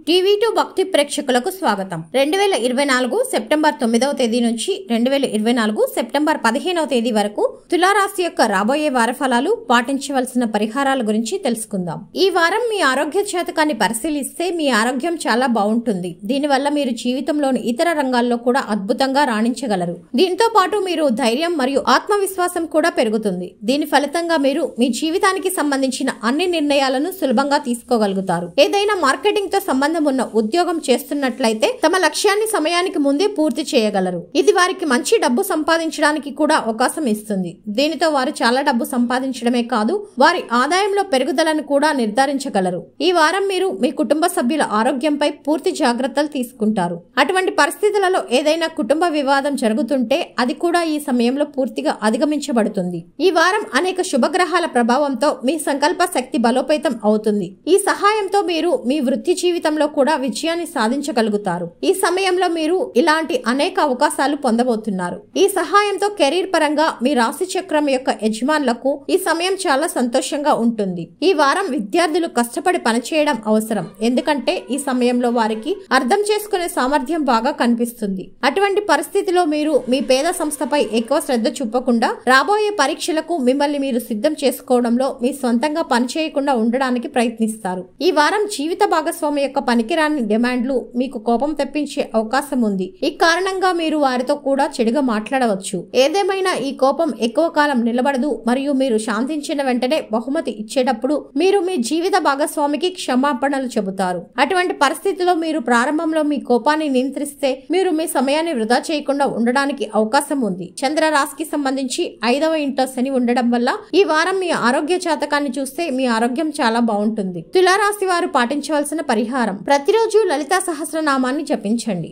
టీవీ2 భక్తి ప్రేక్షకులకు స్వాగతం. 2024 సెప్టెంబర్ 9వ తేదీ నుంచి 2024 సెప్టెంబర్ 15వ తేదీ వరకు తులారాశి యొక్క రాబోయే వార ఫలాలు, పాటించవలసిన పరిహారాల గురించి తెలుసుకుందాం. ఈ వారం మీ ఆరోగ్య జాతకాన్ని పరిశీలిస్తే మీ ఆరోగ్యం చాలా బాగుంటుంది. దీనివల్ల మీరు జీవితంలోని ఇతర రంగాల్లో కూడా అద్భుతంగా రాణించగలరు. దీంతో పాటు మీరు ధైర్యం మరియు ఆత్మవిశ్వాసం కూడా పెరుగుతుంది. దీని ఫలితంగా మీరు మీ జీవితానికి సంబంధించిన అన్ని నిర్ణయాలను సులభంగా తీసుకోగలుగుతారు. ఏదైనా మార్కెటింగ్ తో సంబంధం ఉన్న ఉద్యోగం చేస్తున్నట్లయితే తమ లక్ష్యాన్ని సమయానికి ముందే పూర్తి చేయగలరు. ఇది వారికి మంచి డబ్బు సంపాదించడానికి కూడా అవకాశం ఇస్తుంది. దీనితో వారు చాలా డబ్బు సంపాదించడమే కాదు, వారి ఆదాయంలో పెరుగుదలను కూడా నిర్ధారించగలరు. ఈ వారం మీరు మీ కుటుంబ సభ్యుల ఆరోగ్యంపై పూర్తి జాగ్రత్తలు తీసుకుంటారు. అటువంటి పరిస్థితులలో ఏదైనా కుటుంబ వివాదం జరుగుతుంటే అది కూడా ఈ సమయంలో పూర్తిగా అధిగమించబడుతుంది. ఈ వారం అనేక శుభగ్రహాల ప్రభావంతో మీ సంకల్ప శక్తి బలోపేతం అవుతుంది. ఈ సహాయంతో మీరు మీ వృత్తి జీవితంలో కూడా విజయాన్ని సాధించగలుగుతారు. ఈ సమయంలో మీరు ఇలాంటి అనేక అవకాశాలు పొందబోతున్నారు. ఈ సహాయంతో కెరీర్ పరంగా మీ రాశి చక్రం యొక్క యజమానులకు ఈ సమయం చాలా సంతోషంగా ఉంటుంది. ఈ వారం విద్యార్థులు కష్టపడి పనిచేయడం అవసరం, ఎందుకంటే ఈ సమయంలో వారికి అర్థం చేసుకునే సామర్థ్యం బాగా కనిపిస్తుంది. అటువంటి పరిస్థితిలో మీరు మీ పేద సంస్థపై ఎక్కువ శ్రద్ధ చూపకుండా రాబోయే పరీక్షలకు మిమ్మల్ని మీరు సిద్ధం చేసుకోవడంలో మీ సొంతంగా పనిచేయకుండా ఉండడానికి ప్రయత్నిస్తారు. ఈ వారం జీవిత భాగస్వామి యొక్క పనికిరాని డిమాండ్లు మీకు కోపం తెప్పించే అవకాశం ఉంది. ఈ కారణంగా మీరు వారితో కూడా చెడుగా మాట్లాడవచ్చు. ఏదేమైనా ఈ కోపం ఎక్కువ కాలం నిలబడదు మరియు మీరు శాంతించిన వెంటనే బహుమతి ఇచ్చేటప్పుడు మీరు మీ జీవిత భాగస్వామికి క్షమాపణలు చెబుతారు. అటువంటి పరిస్థితిలో మీరు ప్రారంభంలో మీ కోపాన్ని నియంత్రిస్తే మీరు మీ సమయాన్ని వృధా చేయకుండా ఉండడానికి అవకాశం ఉంది. చంద్ర రాశికి సంబంధించి 5వ ఇంట్లో శని ఉండడం వల్ల ఈ వారం మీ ఆరోగ్య జాతకాన్ని చూస్తే మీ ఆరోగ్యం చాలా బాగుంటుంది. తులారాశి వారు పాటించవలసిన పరిహారం: ప్రతిరోజు లలితా సహస్రనామాన్ని జపించండి.